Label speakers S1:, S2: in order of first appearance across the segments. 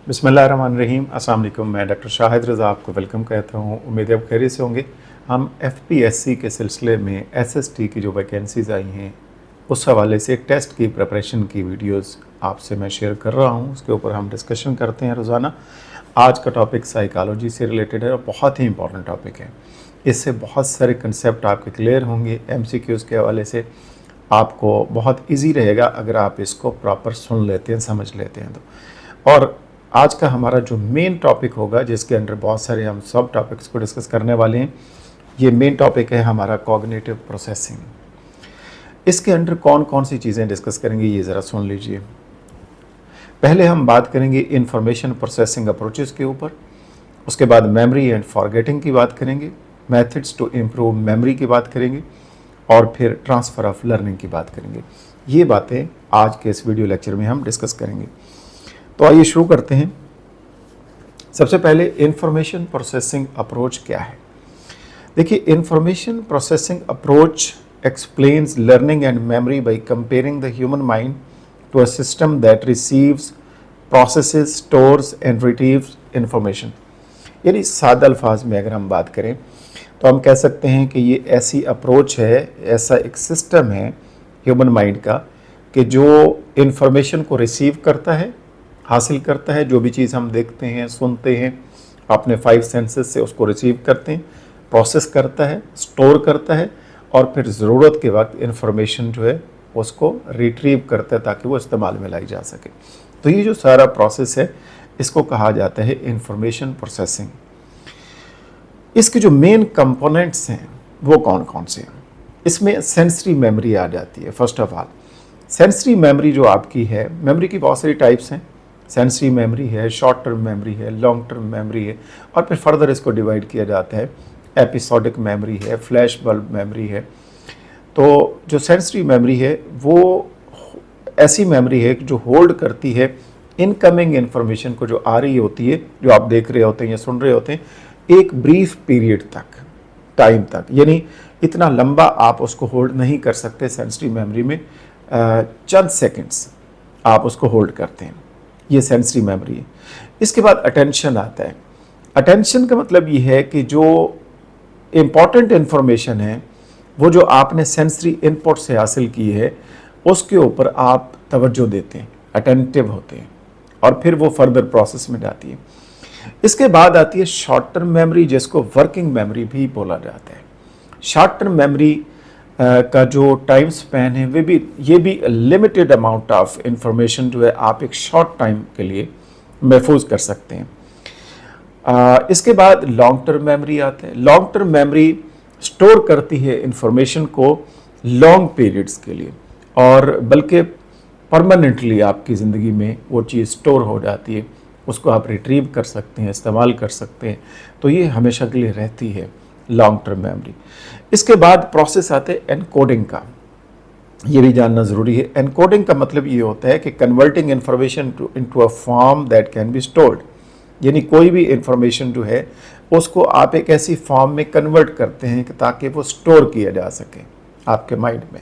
S1: बिस्मिल्लाहिर्रहमानिर्रहीम। अस्सलाम वालेकुम। मैं डॉक्टर शाहिद रज़ा आपको वेलकम कहता हूँ। उम्मीद है आप खैरियत से होंगे। हम एफपीएससी के सिलसिले में एसएसटी की जो वैकेंसीज़ आई हैं उस हवाले से टेस्ट की प्रिपरेशन की वीडियोस आपसे मैं शेयर कर रहा हूँ। उसके ऊपर हम डिस्कशन करते हैं रोज़ाना। आज का टॉपिक साइकोलॉजी से रिलेटेड है और बहुत ही इंपॉर्टेंट टॉपिक है। इससे बहुत सारे कंसेप्ट आपके क्लियर होंगे। एमसीक्यूज़ के हवाले से आपको बहुत ईजी रहेगा अगर आप इसको प्रॉपर सुन लेते हैं, समझ लेते हैं तो। और आज का हमारा जो मेन टॉपिक होगा, जिसके अंडर बहुत सारे हम सब टॉपिक्स को डिस्कस करने वाले हैं, ये मेन टॉपिक है हमारा कॉग्निटिव प्रोसेसिंग। इसके अंडर कौन कौन सी चीज़ें डिस्कस करेंगे ये ज़रा सुन लीजिए। पहले हम बात करेंगे इंफॉर्मेशन प्रोसेसिंग अप्रोचेस के ऊपर। उसके बाद मेमोरी एंड फॉरगेटिंग की बात करेंगे, मेथड्स टू इम्प्रूव मेमोरी की बात करेंगे और फिर ट्रांसफ़र ऑफ लर्निंग की बात करेंगे। ये बातें आज के इस वीडियो लेक्चर में हम डिस्कस करेंगे। तो आइए शुरू करते हैं। सबसे पहले इंफॉर्मेशन प्रोसेसिंग अप्रोच क्या है। देखिए, information processing approach explains learning and memory by comparing the human mind to a system that receives, processes, stores and retrieves information. यानी सादा अल्फाज में अगर हम बात करें तो हम कह सकते हैं कि ये ऐसी अप्रोच है, ऐसा एक सिस्टम है ह्यूमन माइंड का कि जो इंफॉर्मेशन को रिसीव करता है, हासिल करता है। जो भी चीज़ हम देखते हैं, सुनते हैं, अपने 5 सेंसेस से उसको रिसीव करते हैं, प्रोसेस करता है, स्टोर करता है और फिर ज़रूरत के वक्त इंफॉर्मेशन जो है उसको रिट्रीव करता है ताकि वो इस्तेमाल में लाई जा सके। तो ये जो सारा प्रोसेस है इसको कहा जाता है इंफॉर्मेशन प्रोसेसिंग। इसके जो मेन कंपोनेंट्स हैं वो कौन कौन से हैं। इसमें सेंसरी मेमोरी आ जाती है। First of all sensory memory जो आपकी है, मेमोरी की बहुत सारी टाइप्स हैं। सेंसरी मेमोरी है, शॉर्ट टर्म मेमोरी है, लॉन्ग टर्म मेमोरी है और फिर फर्दर इसको डिवाइड किया जाता है। एपिसोडिक मेमोरी है, फ्लैश बल्ब मेमोरी है। तो जो सेंसरी मेमोरी है वो ऐसी मेमोरी है जो होल्ड करती है इनकमिंग इंफॉर्मेशन को, जो आ रही होती है, जो आप देख रहे होते हैं या सुन रहे होते हैं, एक ब्रीफ पीरियड तक, टाइम तक। यानी इतना लंबा आप उसको होल्ड नहीं कर सकते सेंसरी मेमोरी में। चंद सेकंड्स आप उसको होल्ड करते हैं, ये सेंसरी मेमोरी है। इसके बाद अटेंशन आता है। अटेंशन का मतलब ये है कि जो इम्पॉर्टेंट इन्फॉर्मेशन है वो जो आपने सेंसरी इनपुट से हासिल की है उसके ऊपर आप तवज्जो देते हैं, अटेंटिव होते हैं और फिर वो फर्दर प्रोसेस में जाती है। इसके बाद आती है शॉर्ट टर्म मेमोरी, जिसको वर्किंग मेमोरी भी बोला जाता है। शॉर्ट टर्म मेमोरी का जो टाइम स्पैन है ये भी लिमिटेड अमाउंट ऑफ इंफॉर्मेशन जो है आप एक शॉर्ट टाइम के लिए महफूज कर सकते हैं। इसके बाद लॉन्ग टर्म मेमोरी आता है। लॉन्ग टर्म मेमोरी स्टोर करती है इंफॉर्मेशन को लॉन्ग पीरियड्स के लिए और बल्कि परमानेंटली आपकी ज़िंदगी में वो चीज़ स्टोर हो जाती है, उसको आप रिट्रीव कर सकते हैं, इस्तेमाल कर सकते हैं। तो ये हमेशा के लिए रहती है लॉन्ग टर्म मेमोरी। इसके बाद प्रोसेस आते हैं एनकोडिंग का। ये भी जानना ज़रूरी है। एनकोडिंग का मतलब ये होता है कि converting information into a form that can be stored. यानी कोई भी इंफॉर्मेशन जो है उसको आप एक ऐसी फॉर्म में कन्वर्ट करते हैं कि ताकि वो स्टोर किया जा सके आपके माइंड में।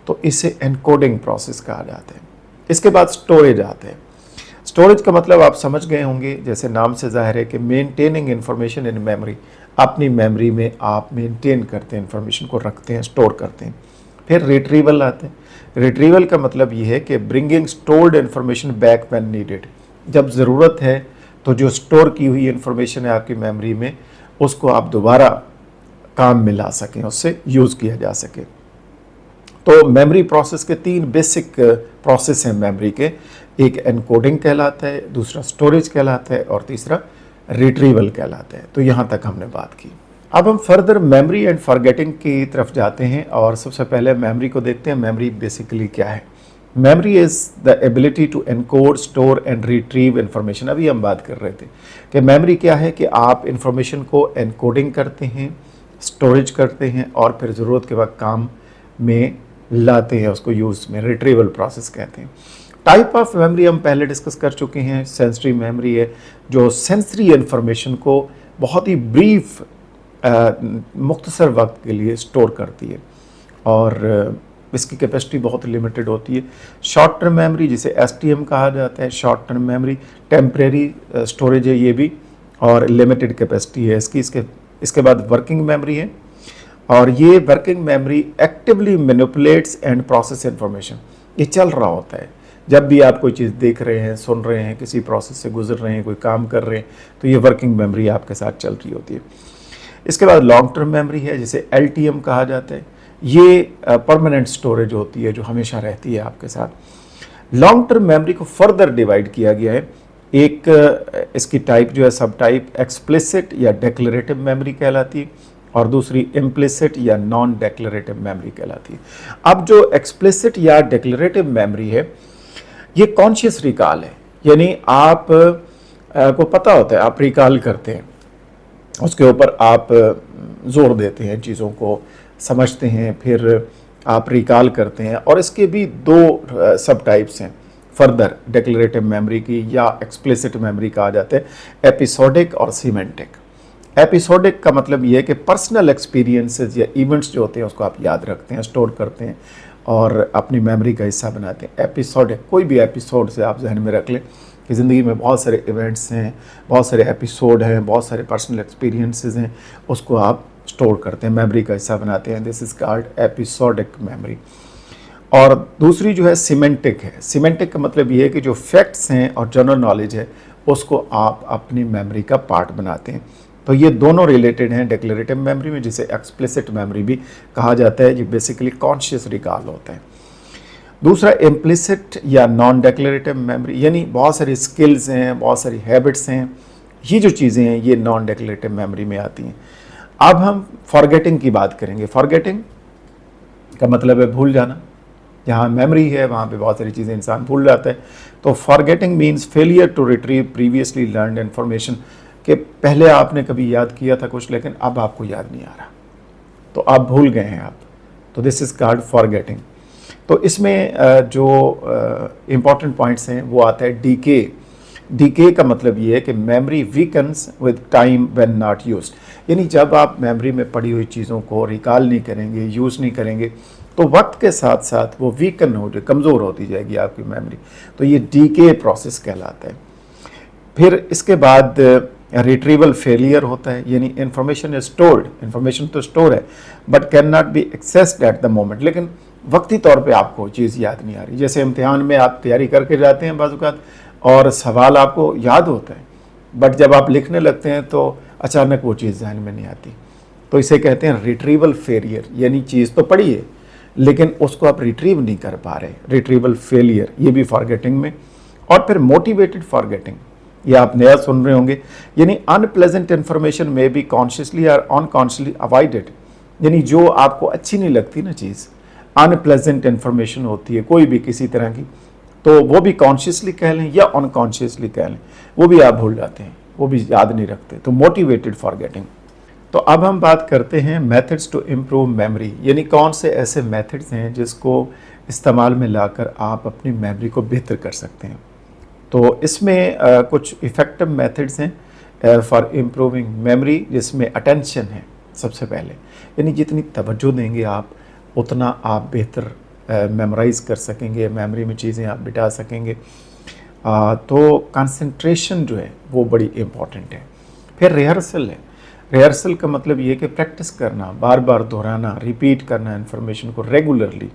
S1: तो इसे एनकोडिंग प्रोसेस कहा जाता है। इसके बाद स्टोरेज आते हैं। स्टोरेज का मतलब आप समझ गए होंगे, जैसे नाम से जाहिर है कि मेंटेनिंग इंफॉर्मेशन इन मेमोरी। अपनी मेमोरी में आप मेंटेन करते हैं, इंफॉर्मेशन को रखते हैं, स्टोर करते हैं। फिर रिट्रीवल आते हैं। रिट्रीवल का मतलब ये है कि bringing stored information back when needed. जब ज़रूरत है तो जो स्टोर की हुई इंफॉर्मेशन है आपकी मेमोरी में उसको आप दोबारा काम में ला सकें, उससे यूज़ किया जा सके। तो मेमोरी प्रोसेस के 3 बेसिक प्रोसेस हैं मेमोरी के। एक एनकोडिंग कहलाता है, दूसरा स्टोरेज कहलाता है और तीसरा रिट्रीवल कहलाता है। तो यहाँ तक हमने बात की। अब हम फर्दर मेमोरी एंड फॉरगेटिंग की तरफ जाते हैं और सबसे पहले मेमोरी को देखते हैं। मेमोरी बेसिकली क्या है। Memory is the ability to encode, store and retrieve information. अभी हम बात कर रहे थे कि मेमोरी क्या है कि आप इंफॉर्मेशन को एनकोडिंग करते हैं, स्टोरेज करते हैं और फिर ज़रूरत के वक्त काम में लाते हैं, उसको यूज़ में रिट्रीवल प्रोसेस कहते हैं। टाइप ऑफ मेमोरी हम पहले डिस्कस कर चुके हैं। सेंसरी मेमोरी है जो सेंसरी इंफॉर्मेशन को बहुत ही ब्रीफ मुख्तसर वक्त के लिए स्टोर करती है और इसकी कैपेसिटी बहुत लिमिटेड होती है। शॉर्ट टर्म मेमोरी जिसे STM कहा जाता है, short term memory, temporary storage है ये भी, और लिमिटेड कैपेसिटी है इसकी। इसके बाद वर्किंग मेमोरी है, और ये working memory actively manipulates and process information. ये चल रहा होता है, जब भी आप कोई चीज़ देख रहे हैं, सुन रहे हैं, किसी प्रोसेस से गुजर रहे हैं, कोई काम कर रहे हैं, तो ये वर्किंग मेमोरी आपके साथ चल रही होती है। इसके बाद लॉन्ग टर्म मेमोरी है जिसे LTM कहा जाता है। ये परमानेंट स्टोरेज होती है जो हमेशा रहती है आपके साथ। लॉन्ग टर्म मेमोरी को फर्दर डिवाइड किया गया है। एक इसकी टाइप जो है, सब टाइप एक्सप्लिसिट या डेक्लरेटिव मेमोरी कहलाती है, और दूसरी इम्प्लिसिट या नॉन डेक्लरेटिव मेमोरी कहलाती है। अब जो एक्सप्लिसिट या डेक्लरेटिव मेमोरी है ये कॉन्शियस रिकॉल है, यानी आप को पता होता है, आप रिकॉल करते हैं, उसके ऊपर आप जोर देते हैं, चीज़ों को समझते हैं, फिर आप रिकॉल करते हैं। और इसके भी दो सब टाइप्स हैं फर्दर डेक्लरेटिव मेमोरी की, या एक्सप्लिसिट मेमोरी कहा जाता है, एपिसोडिक और सीमेंटिक। एपिसोडिक का मतलब ये है कि पर्सनल एक्सपीरियंसेस या इवेंट्स जो होते हैं उसको आप याद रखते हैं, स्टोर करते हैं और अपनी मेमोरी का हिस्सा बनाते हैं। एपिसोडिक, कोई भी एपिसोड से आप जहन में रख लें कि ज़िंदगी में बहुत सारे इवेंट्स हैं, बहुत सारे एपिसोड हैं, बहुत सारे पर्सनल एक्सपीरियंसेस हैं, उसको आप स्टोर करते हैं, मेमोरी का हिस्सा बनाते हैं। This is called episodic memory. और दूसरी जो है सीमेंटिक है। सीमेंटिक का मतलब ये है कि जो फैक्ट्स हैं और जनरल नॉलेज है उसको आप अपनी मेमोरी का पार्ट बनाते हैं। तो ये दोनों रिलेटेड हैं डिक्लेरेटिव मेमोरी में, जिसे एक्सप्लिसिट मेमोरी भी कहा जाता है। ये बेसिकली कॉन्शियस रिकॉल होता है। दूसरा इम्प्लिसिट या नॉन डिक्लेरेटिव मेमोरी, यानी बहुत सारी स्किल्स हैं, बहुत सारी हैबिट्स हैं, ये जो चीज़ें हैं ये नॉन डिक्लेरेटिव मेमोरी में आती हैं। अब हम फॉरगेटिंग की बात करेंगे। फॉरगेटिंग का मतलब है भूल जाना। जहाँ मेमोरी है वहाँ पे बहुत सारी चीज़ें इंसान भूल जाता है। तो forgetting means failure to retrieve previously learned information, कि पहले आपने कभी याद किया था कुछ लेकिन अब आपको याद नहीं आ रहा, तो आप भूल गए हैं आप, तो दिस इज़ कॉल्ड फॉरगेटिंग। तो इसमें जो इम्पॉर्टेंट पॉइंट्स हैं वो आता है डीके। डीके का मतलब ये है कि memory weakens with time when not used, यानी जब आप मेमोरी में पड़ी हुई चीज़ों को रिकॉल नहीं करेंगे, यूज़ नहीं करेंगे, तो वक्त के साथ साथ वो वीकन हो जाए, कमज़ोर होती जाएगी आपकी मेमोरी। तो ये डीके प्रोसेस कहलाता है। फिर इसके बाद रिट्रीवल फेलियर होता है, यानी इन्फॉर्मेशन इज स्टोर्ड, इन्फॉर्मेशन तो स्टोर है but can not be accessed at the moment, लेकिन वक्ती तौर पे आपको चीज़ याद नहीं आ रही। जैसे इम्तिहान में आप तैयारी करके जाते हैं बाज़-औक़ात और सवाल आपको याद होता है, बट जब आप लिखने लगते हैं तो अचानक वो चीज़ ज़हन में नहीं आती। तो इसे कहते हैं रिट्रीवल फेलियर, यानी चीज़ तो पढ़ी है लेकिन उसको आप रिट्रीव नहीं कर पा रहे, रिट्रीवल फेलियर, ये भी फॉरगेटिंग में। और फिर मोटिवेटेड फॉरगेटिंग, ये आप नया सुन रहे होंगे, यानी अनप्लेजेंट इन्फॉर्मेशन में बी कॉन्शियसली और अनकॉन्शियसली अवॉइडेड, यानी जो आपको अच्छी नहीं लगती ना चीज़, अनप्लेजेंट इन्फॉर्मेशन होती है कोई भी किसी तरह की, तो वो भी कॉन्शियसली कह लें या अनकॉन्शियसली कह लें, वो भी आप भूल जाते हैं, वो भी याद नहीं रखते। तो मोटिवेटेड फॉरगेटिंग। तो अब हम बात करते हैं मेथड्स टू इम्प्रूव मेमोरी, यानी कौन से ऐसे मेथड्स हैं जिसको इस्तेमाल में लाकर आप अपनी मेमोरी को बेहतर कर सकते हैं। तो इसमें कुछ इफ़ेक्टिव मेथड्स हैं फॉर इम्प्रूविंग मेमोरी, जिसमें अटेंशन है सबसे पहले, यानी जितनी तवज्जो देंगे आप उतना आप बेहतर मेमोराइज़ कर सकेंगे, मेमोरी में चीज़ें आप बिठा सकेंगे। तो कंसंट्रेशन जो है वो बड़ी इम्पॉर्टेंट है। फिर रिहर्सल है। रिहर्सल का मतलब ये कि प्रैक्टिस करना, बार बार दोहराना, रिपीट करना इन्फॉर्मेशन को रेगुलरली।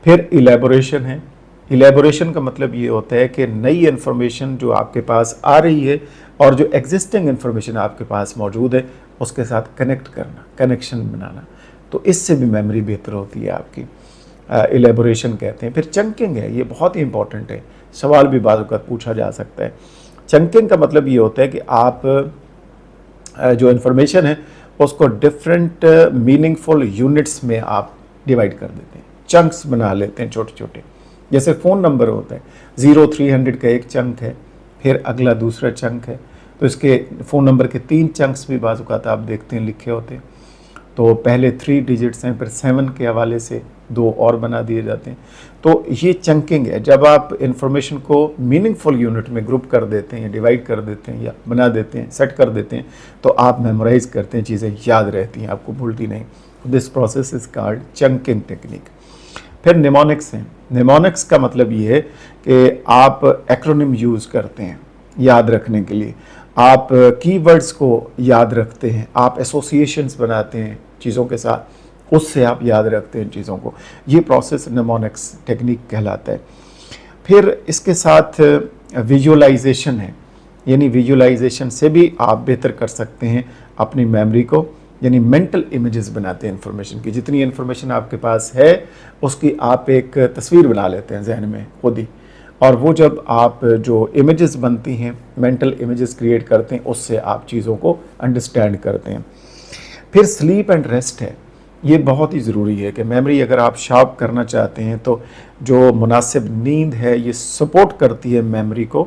S1: फिर इलेबोरेशन है। इलेबोरेशन का मतलब ये होता है कि नई इन्फॉर्मेशन जो आपके पास आ रही है और जो एग्जिस्टिंग इन्फॉर्मेशन आपके पास मौजूद है उसके साथ कनेक्ट करना, कनेक्शन बनाना, तो इससे भी मेमोरी बेहतर होती है आपकी। इलेबोरेशन कहते हैं। फिर चंकिंग है, ये बहुत ही इंपॉर्टेंट है, सवाल भी बाज़ औक़ात पूछा जा सकता है। चंकिंग का मतलब ये होता है कि आप जो इन्फॉर्मेशन है उसको डिफरेंट मीनिंगफुल यूनिट्स में आप डिवाइड कर देते हैं, चंक्स बना लेते हैं छोटे छोटे। जैसे फ़ोन नंबर होता है, 0300 का एक चंक है, फिर अगला दूसरा चंक है, तो इसके फ़ोन नंबर के 3 चंक्स भी बाज़ औक़ात आप देखते हैं लिखे होते हैं। तो पहले 3 डिजिट्स हैं, फिर 7 के हवाले से 2 और बना दिए जाते हैं। तो ये चंकिंग है, जब आप इंफॉर्मेशन को मीनिंगफुल यूनिट में ग्रुप कर देते हैं या डिवाइड कर देते हैं या बना देते हैं, सेट कर देते हैं, तो आप मेमोराइज़ करते हैं, चीज़ें याद रहती हैं, आपको भूलती नहीं। This process is called chunking technique. फिर निमोनिक्स हैं। निमोनिक्स का मतलब ये है कि आप एक्रोनिम यूज़ करते हैं याद रखने के लिए, आप कीवर्ड्स को याद रखते हैं, आप एसोसिएशंस बनाते हैं चीज़ों के साथ, उससे आप याद रखते हैं चीज़ों को। ये प्रोसेस निमोनिक्स टेक्निक कहलाता है। फिर इसके साथ विजुअलाइजेशन है, यानी विजुअलाइजेशन से भी आप बेहतर कर सकते हैं अपनी मेमोरी को, यानी मेंटल इमेजेस बनाते हैं इन्फॉर्मेशन की। जितनी इन्फॉर्मेशन आपके पास है उसकी आप एक तस्वीर बना लेते हैं जहन में खुद ही, और वो जब आप जो इमेजेस बनती हैं, मेंटल इमेजेस क्रिएट करते हैं, उससे आप चीज़ों को अंडरस्टैंड करते हैं। फिर स्लीप एंड रेस्ट है। ये बहुत ही ज़रूरी है कि मेमोरी अगर आप शार्प करना चाहते हैं तो जो मुनासिब नींद है ये सपोर्ट करती है मेमोरी को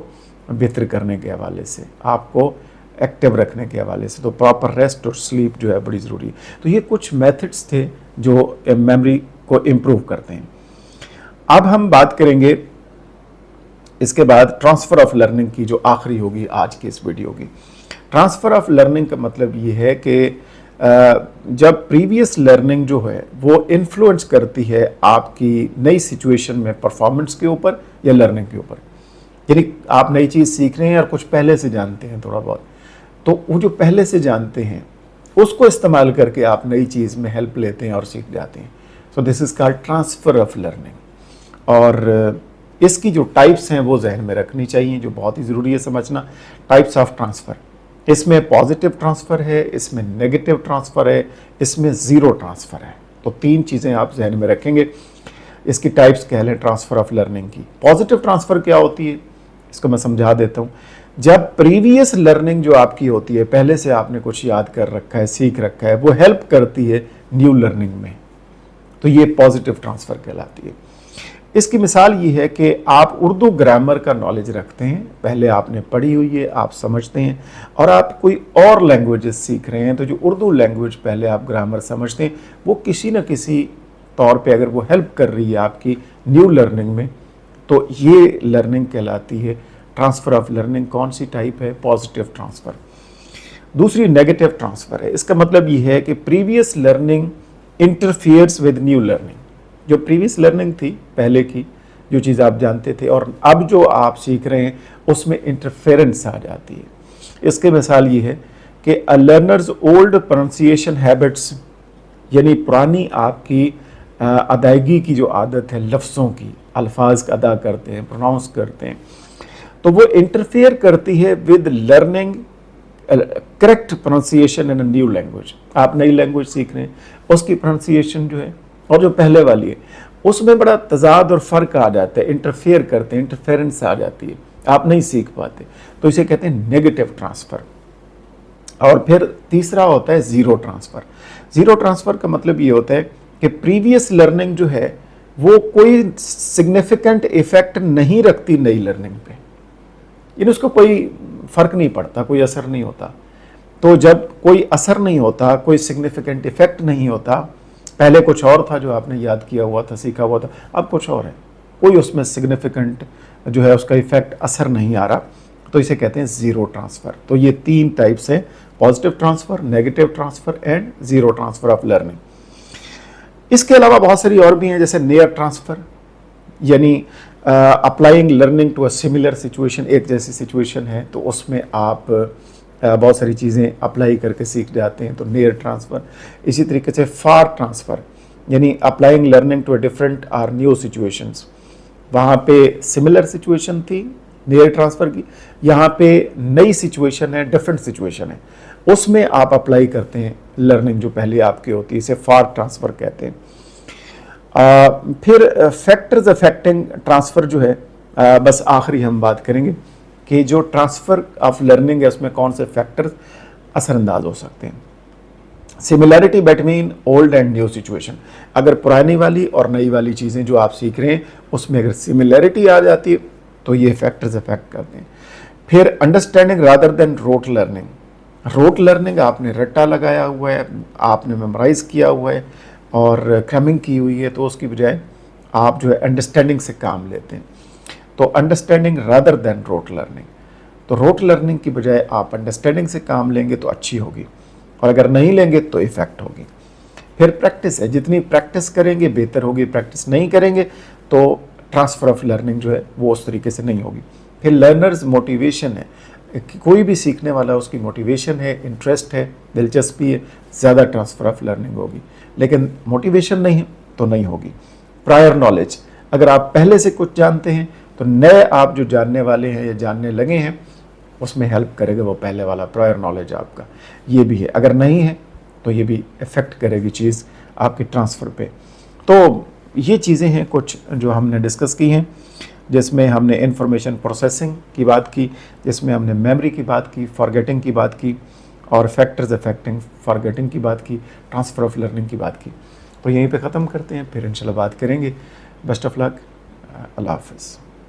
S1: बेहतर करने के हवाले से, आपको एक्टिव रखने के हवाले से। तो प्रॉपर रेस्ट और स्लीप जो है बड़ी ज़रूरी है। तो ये कुछ मेथड्स थे जो मेमोरी को इम्प्रूव करते हैं। अब हम बात करेंगे इसके बाद ट्रांसफ़र ऑफ लर्निंग की, जो आखिरी होगी आज की इस वीडियो की। ट्रांसफ़र ऑफ लर्निंग का मतलब ये है कि जब प्रीवियस लर्निंग जो है वो इन्फ्लुएंस करती है आपकी नई सिचुएशन में परफॉर्मेंस के ऊपर या लर्निंग के ऊपर। यानी आप नई चीज़ सीख रहे हैं और कुछ पहले से जानते हैं थोड़ा बहुत, तो वो जो पहले से जानते हैं उसको इस्तेमाल करके आप नई चीज़ में हेल्प लेते हैं और सीख जाते हैं। So this is called transfer of learning. और इसकी जो टाइप्स हैं वो जहन में रखनी चाहिए, जो बहुत ही ज़रूरी है समझना। टाइप्स ऑफ ट्रांसफ़र, इसमें पॉजिटिव ट्रांसफ़र है, इसमें नेगेटिव ट्रांसफ़र है, इसमें ज़ीरो ट्रांसफ़र है। तो तीन चीज़ें आप जहन में रखेंगे। इसकी टाइप्स कह लें ट्रांसफ़र ऑफ लर्निंग की। पॉजिटिव ट्रांसफ़र क्या होती है इसको मैं समझा देता हूँ। जब प्रीवियस लर्निंग जो आपकी होती है, पहले से आपने कुछ याद कर रखा है, सीख रखा है, वो हेल्प करती है न्यू लर्निंग में, तो ये पॉजिटिव ट्रांसफ़र कहलाती है। इसकी मिसाल ये है कि आप उर्दू ग्रामर का नॉलेज रखते हैं, पहले आपने पढ़ी हुई है, आप समझते हैं, और आप कोई और लैंग्वेजेस सीख रहे हैं, तो जो उर्दू लैंग्वेज पहले आप ग्रामर समझते हैं वो किसी न किसी तौर पे अगर वो हेल्प कर रही है आपकी न्यू लर्निंग में, तो ये लर्निंग कहलाती है ट्रांसफ़र ऑफ लर्निंग। कौन सी टाइप है? Positive transfer. दूसरी नेगेटिव ट्रांसफ़र है। इसका मतलब ये है कि previous learning interferes with new learning. जो प्रीवियस लर्निंग थी पहले की, जो चीज़ आप जानते थे और अब जो आप सीख रहे हैं उसमें इंटरफेरेंस आ जाती है। इसके मिसाल ये है कि अ लर्नर्स ओल्ड प्रोनाउंसिएशन हैबिट्स, यानी पुरानी आपकी अदायगी की जो आदत है, लफ्ज़ों की, अल्फाज का अदा करते हैं, प्रोनाउंस करते हैं, तो वो इंटरफेयर करती है with learning correct pronunciation in a new language. आप नई लैंग्वेज सीख रहे हैं, उसकी प्रोनाउंसिएशन जो है और जो पहले वाली है उसमें बड़ा तजाद और फ़र्क आ जाता है, इंटरफेयर करते हैं, इंटरफेरेंस आ जाती है, आप नहीं सीख पाते, तो इसे कहते हैं नेगेटिव ट्रांसफ़र। और फिर तीसरा होता है ज़ीरो ट्रांसफ़र। ज़ीरो ट्रांसफ़र का मतलब ये होता है कि प्रीवियस लर्निंग जो है वो कोई सिग्निफिकेंट इफ़ेक्ट नहीं रखती नई लर्निंग पे, यानी उसको कोई फ़र्क नहीं पड़ता, कोई असर नहीं होता। तो जब कोई असर नहीं होता, कोई सिग्निफिकेंट इफ़ेक्ट नहीं होता, पहले कुछ और था जो आपने याद किया हुआ था, सीखा हुआ था, अब कुछ और है, कोई उसमें सिग्निफिकेंट जो है उसका इफ़ेक्ट, असर नहीं आ रहा, तो इसे कहते हैं ज़ीरो ट्रांसफ़र। तो ये तीन टाइप्स हैं, positive transfer, negative transfer and zero transfer of learning. इसके अलावा बहुत सारी और भी हैं, जैसे नियर ट्रांसफ़र, यानी applying learning to a similar situation. एक जैसी सिचुएशन है तो उसमें आप बहुत सारी चीज़ें अप्लाई करके सीख जाते हैं, तो नियर ट्रांसफ़र। इसी तरीके से फार ट्रांसफ़र, यानी applying learning to a different or new situations. वहाँ पे सिमिलर सिचुएशन थी नियर ट्रांसफ़र की, यहाँ पे नई सिचुएशन है, डिफरेंट सिचुएशन है, उसमें आप अप्लाई करते हैं लर्निंग जो पहले आपकी होती है, इसे फार ट्रांसफ़र कहते हैं। फिर फैक्टर्स अफेक्टिंग ट्रांसफ़र जो है, बस आखिरी हम बात करेंगे कि जो ट्रांसफ़र ऑफ लर्निंग है उसमें कौन से फैक्टर्स असरअंदाज हो सकते हैं। Similarity between old and new situation, अगर पुरानी वाली और नई वाली चीज़ें जो आप सीख रहे हैं उसमें अगर सिमिलैरिटी आ जाती है तो ये फैक्टर्स अफेक्ट करते हैं। फिर understanding rather than rote learning. Rote learning आपने रट्टा लगाया हुआ है, आपने मेमोराइज़ किया हुआ है और क्रैमिंग की हुई है, तो उसकी बजाय आप जो है अंडरस्टैंडिंग से काम लेते हैं, तो understanding rather than rote learning. तो रोट लर्निंग की बजाय आप अंडरस्टैंडिंग से काम लेंगे तो अच्छी होगी, और अगर नहीं लेंगे तो इफ़ेक्ट होगी। फिर प्रैक्टिस है, जितनी प्रैक्टिस करेंगे बेहतर होगी, प्रैक्टिस नहीं करेंगे तो ट्रांसफ़र ऑफ लर्निंग जो है वो उस तरीके से नहीं होगी। फिर लर्नर्स मोटिवेशन है, कोई भी सीखने वाला उसकी मोटिवेशन है, इंटरेस्ट है, दिलचस्पी है, ज़्यादा ट्रांसफ़र ऑफ लर्निंग होगी। लेकिन मोटिवेशन नहीं है तो नहीं होगी। प्रायर नॉलेज, अगर आप पहले से कुछ जानते हैं तो नए आप जो जानने वाले हैं या जानने लगे हैं उसमें हेल्प करेगा वो पहले वाला प्रायर नॉलेज आपका। ये भी है, अगर नहीं है तो ये भी इफ़ेक्ट करेगी चीज़ आपके ट्रांसफ़र पे। तो ये चीज़ें हैं कुछ जो हमने डिस्कस की हैं, जिसमें हमने इंफॉर्मेशन प्रोसेसिंग की बात की, जिसमें हमने मेमोरी की बात की, फॉरगेटिंग की बात की, और फैक्टर्स अफेक्टिंग फॉरगेटिंग की बात की, ट्रांसफ़र ऑफ लर्निंग की बात की। तो यहीं पे ख़त्म करते हैं, फिर इंशाल्लाह बात करेंगे। बेस्ट ऑफ लक, अल्लाह हाफ़िज़।